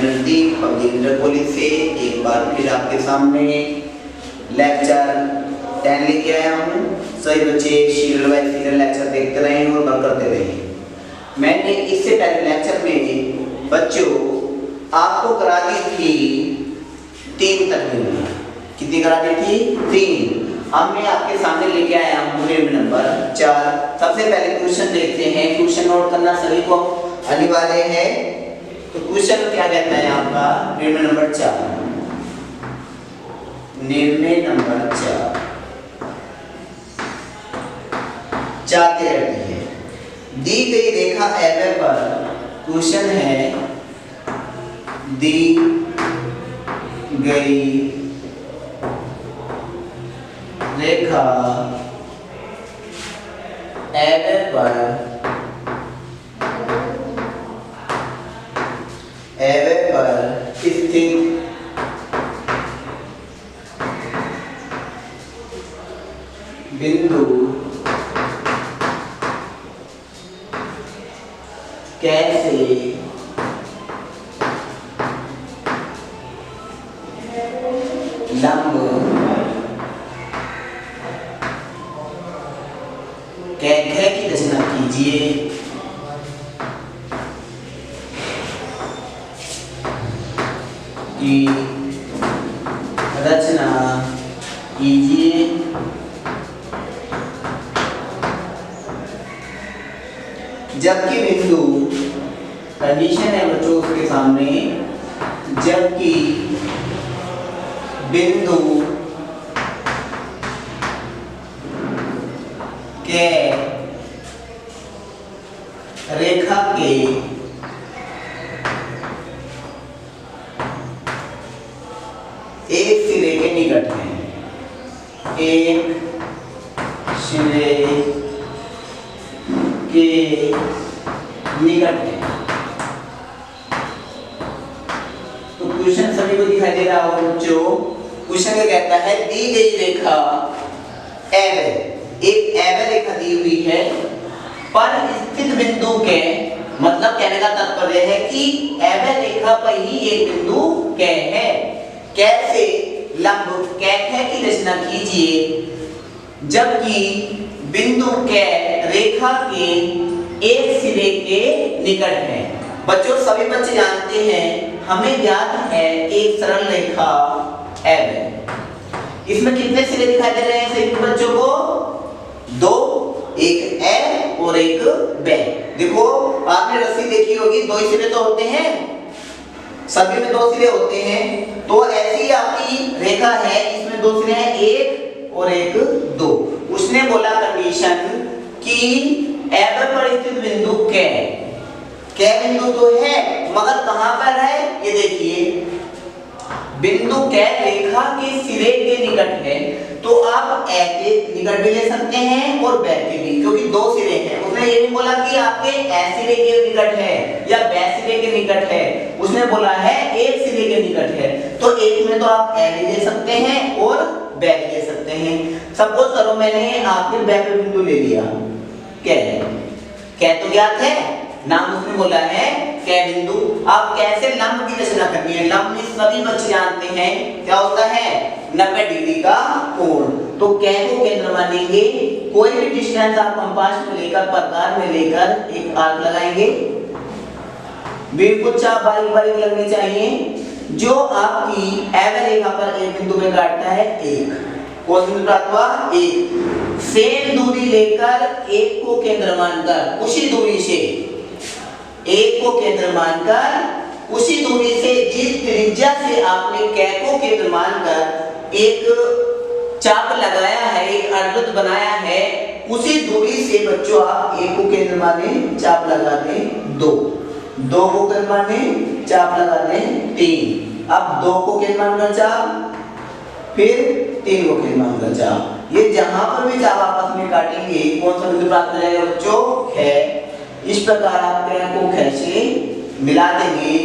नजदीक public inter college से एक बार फिर आपके सामने लेक्चर 10 लेके आया हूँ। सभी बच्चे सीरियल बाय सीरियल लेक्चर देखते रहें और वर्क करते रहें। मैंने इससे पहले लेक्चर में बच्चों आपको करा दी थी 3 तकनीक। कितनी करा दी थी? 3। अब मैं आपके सामने लेके आया हूँ नंबर 4। सबसे पहले क्वेश्चन देखते हैं। क्वेश्चन नोट करना सभी को अनिवार्य है। तो क्वेश्चन क्या कहता है आपका? निर्णय नंबर 4। निर्णय नंबर 4 क्या कहती है? दी गई रेखा एवे पर, क्वेश्चन है दी गई रेखा एवे पर स्थित बिंदु कैसे लंब कैसे की रचना कीजिए। की रचना कीजिए। जबकि बिंदु, कंडीशन है बच्चों उसके सामने, जबकि बिंदु के रेखा के एक सिरे के निकट है। एक सिरे के निकट है। तो क्वेश्चन सभी को दिखाई दे रहा होगा बच्चों। क्वेश्चन क्या कहता है? दी गई रेखा एवे, एक एवे रेखा दी हुई है पर स्थित बिंदु के, मतलब कहने का तात्पर्य है कि एवे रेखा पर ही एक बिंदु के है। कैसे लंब कैखे की रचना कीजिए जबकि बिंदु के रेखा के एक सिरे के निकट है। बच्चों सभी बच्चे जानते हैं, हमें ज्ञात है एक सरल रेखा एव। इसमें कितने सिरे दिखाई दे रहे हैं सभी बच्चों को? 2, एक ए और एक बे। देखो आपने रस्सी देखी होगी, 2 ही सिरे तो होते हैं, सभी में 2 सिरे होते हैं। तो ऐसी आपकी रेखा है, इसमें 2 सिरे हैं, एक और एक 2। उसने बोला कंडीशन कि एवे पर स्थित बिंदु के बिंदु तो है मगर कहां पर है? ये देखिए बिंदु के रेखा के सिरे के निकट है। तो आप ए के निकट भी ले सकते हैं और बे के भी, क्योंकि 2 सिरे हैं। उसने ये नहीं बोला कि आपके ए सिरे के निकट है या बे सिरे के निकट है, उसने बोला है एक सिरे के निकट है। तो एक में तो आप ए भी ले सकते हैं और बे भी ले सकते हैं। सपोज करो मैंने आपके बे पे बिंदु ले लिया, क्या तो ज्ञात है, नाम उसने बोला है कै बिंदु। अब कैसे लंब की रचना करनी है? लंब में सभी बच्चे जानते हैं क्या होता है? 90 डिग्री का कोण। तो कै को केंद्र मानेंगे, कोई भी डिस्टेंस आप कंपास में लेकर, प्रकार में लेकर एक आर्क लगाएंगे। बिल्कुल चाप बारीक बारीक लगनी चाहिए। जो आपकी एवे रेखा पर एक बिंदु में काटता है 1, कौन बिंदु प्राप्त हुआ? 1। सेम दूरी लेकर एक को केंद्र मानकर, उसी दूरी से एक को केंद्र मानकर, उसी दूरी से जिस त्रिज्या से आपने कै को केंद्र मानकर एक चाप लगाया है, एक अर्धवृत्त बनाया है, उसी दूरी से बच्चों आप एक को केंद्र माने, चाप लगा दें 2, 2 को केंद्र माने, चाप लगा दें 3। अब 2 को केंद्र मानकर चाप, फिर 3 को केंद्र मानकर चाप। ये जहां पर भी चाप आपस में काटेंगे कौन सा बिंदु प्राप्त हो जाएगा बच्चों? कै। इस प्रकार आप कै को कै से मिला देंगे।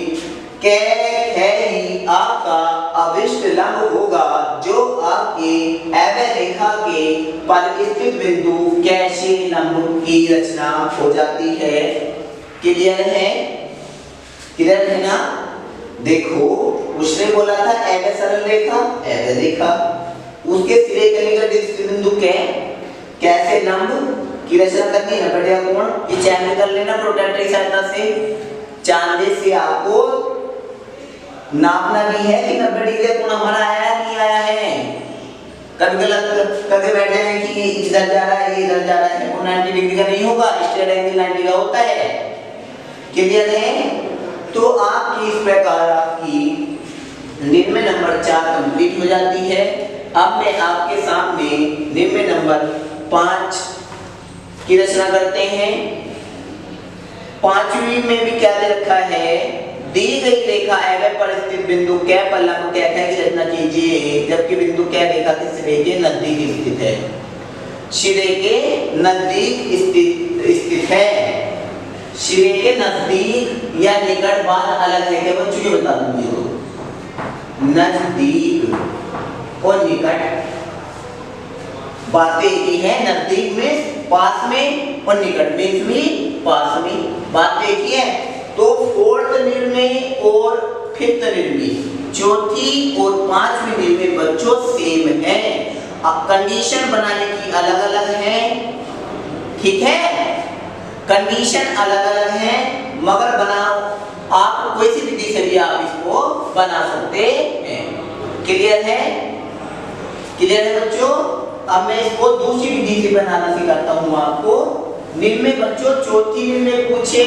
कै ही आपका अभिष्ट लंब होगा जो आपके एवे रेखा के पर स्थित बिंदु कै से लंब की रचना हो जाती है। क्लियर है? क्लियर है ना? देखो उसने बोला था एवं सरल रेखा एवं रेखा, उसके सिरे के निकट स्थित बिंदु कैसे लंब की रचना करनी है 90 डिग्री कोण, ये चैन कर लेना प्रोट्रैक्टर की सहायता से। चांदे से आपको नापना भी है कि 90 डिग्री कोण हमारा आया नहीं आया है। कभी गलत करके बैठे हैं कि इधर जा रहा है ये इधर जा रहा है, वो 90 डिग्री का नहीं होगा, स्ट्रेट एंगल 90 का होता है। क्लियर है? तो आपकी इस प्रकार आपकी निर्णय नंबर 4 कंप्लीट हो जाती है। अब मैं आपके सामने निर्णय नंबर 5 की रचना करते हैं। 5वीं में भी क्या दे रखा है, दी गई रेखा एवं पर स्थित बिंदु कै पर लंब कैसे की रचना कीजिए, जबकि बिंदु कै रेखा के सिरे के नजदीक स्थित है, सिरे के नजदीक स्थित है। सिरे के नजदीक या निकट बात अलग है क्या बच्चों, ये बता दूंगी। नजदीक और निकट बातें ही है, नजदीक में पास में और निकट में भी पास में बात देखिए। तो फोर्थ निर्णय और फिफ्थ निर्णय, चौथी और 5वीं निर्णय बच्चों सेम है। अब कंडीशन बनाने की अलग अलग है, ठीक है, कंडीशन अलग अलग है, मगर बनाओ आप कोई सी विधि से भी आप इसको बना सकते हैं। क्लियर है? क्लियर है बच्चों? अब मैं इसको दूसरी विधि से बनाना सिखाता हूँ आपको। निर्णय बच्चों चौथी निर्णय पूछे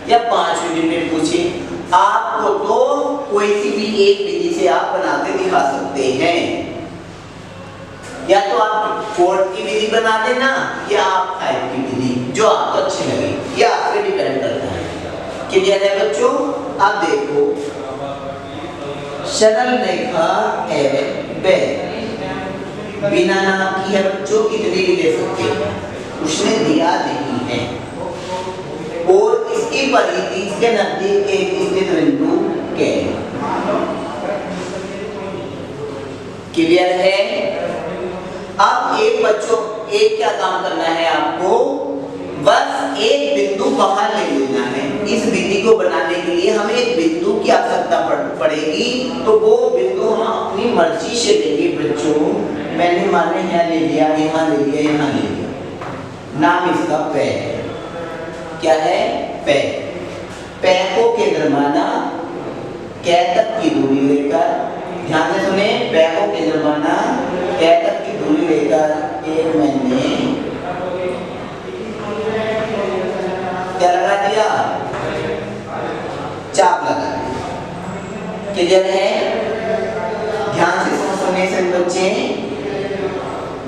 या 5वीं निर्णय पूछे, आपको तो कोई सी भी एक विधि से आप बना के दिखा सकते हैं। या तो आप 4th की विधि बना देना या आप 5 की विधि, जो आपको अच्छी लगे, ये आप पे डिपेंड करता है। क्लियर है बच्चों? अब देखो सरल रेखा एवं बिना नाम की है बच्चों, कितनी भी दे सकते हैं, उसने दिया नहीं है। और इसकी परिधि के नजदीक एक स्थित बिंदु के। क्लियर है? अब एक बच्चों एक क्या काम करना है आपको, बस एक बिंदु बाहर ले लेना है। इस विधि को बनाने के लिए हमें एक बिंदु की आवश्यकता पड़ेगी, तो वो बिंदु हम अपनी मर्जी से लेंगे बच्चों। मैंने माने यहाँ ले लिया, यहाँ ले लिया, यहाँ ले लिया, नाम इसका पै है। क्या है? पै। पै को केंद्र माना, कै तक की दूरी लेकर, ध्यान से सुने, पै को केंद्र माना, कै तक की दूरी लेकर एक मैंने क्या लगा दिया, चाप लगा दिया। क्लियर है? ध्यान से सुनने से बच्चे,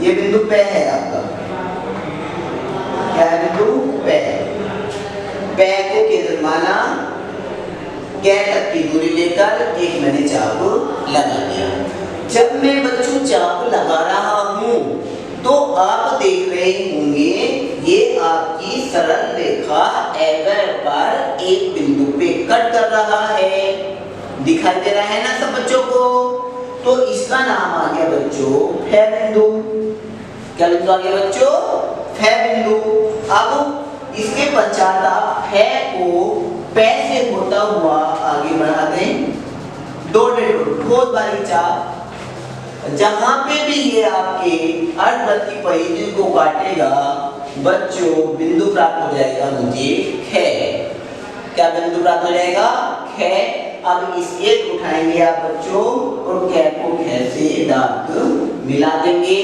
ये बिंदु पै है आपका, क्या है बिंदु पै। पै को केंद्र माना, कै तक की दूरी लेकर एक मैंने चाप लगा दिया। जब मैं बच्चों चाप लगा रहा हूं तो आप देख रहे होंगे ये आपकी सरल रेखा एवं पर एक बिंदु पे कट कर रहा है, दिखाई दे रहा है ना सब बच्चों को। तो इसका नाम आ गया बच्चों फै बिंदु। क्या बिंदु आ गया बच्चों? फै बिंदु। अब इसके पश्चात आप फै को पै से होता हुआ आगे बढ़ा दें, बहुत बारी चाप, जहां पे भी ये आपके अर्धवृत्त की परिधि को काटेगा बच्चों, बिंदु प्राप्त हो जाएगा मुझे खे। क्या बिंदु प्राप्त हो जाएगा? खे। अब इस एक उठाएंगे आप बच्चों और कै को खे से दाग मिला देंगे,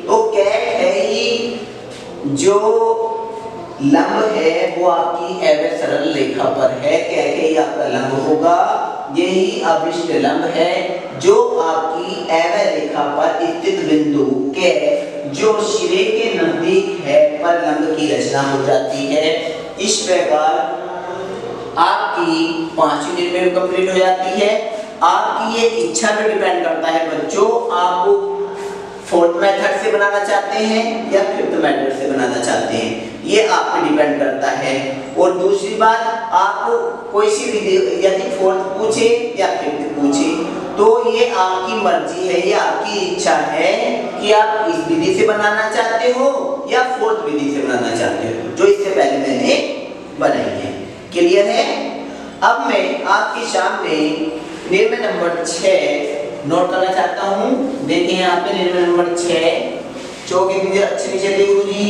तो कै खे ही जो लंब है वो आपकी एवं सरल रेखा पर है, कै खे ही आपका लंब होगा। यही अभिष्ट लंब है जो आपकी एवं रेखा पर स्थित बिंदु के जो सिरे के नजदीक है पर लंब की रचना हो जाती है। इस प्रकार आपकी 5वीं निर्णय कंप्लीट हो जाती है। आपकी ये इच्छा पे डिपेंड करता है बच्चों, आप 4th मेथड से बनाना चाहते हैं या 5th मेथड से बनाना चाहते हैं, ये आप पे डिपेंड करता है। और दूसरी बात, आपको कोई सी विधि यदि 4th पूछे या 5th पूछे तो ये आपकी मर्जी है, ये आपकी इच्छा है कि आप इस विधि से बनाना चाहते हो या 4th विधि से बनाना चाहते हो, जो इससे पहले मैंने बनाई है। क्लियर है? अब मैं आपके सामने निर्णय नंबर 6 नोट करना चाहता हूँ। देखिए यहाँ पे निर्णय नंबर 6 चौके अच्छे नीचे देखो जी।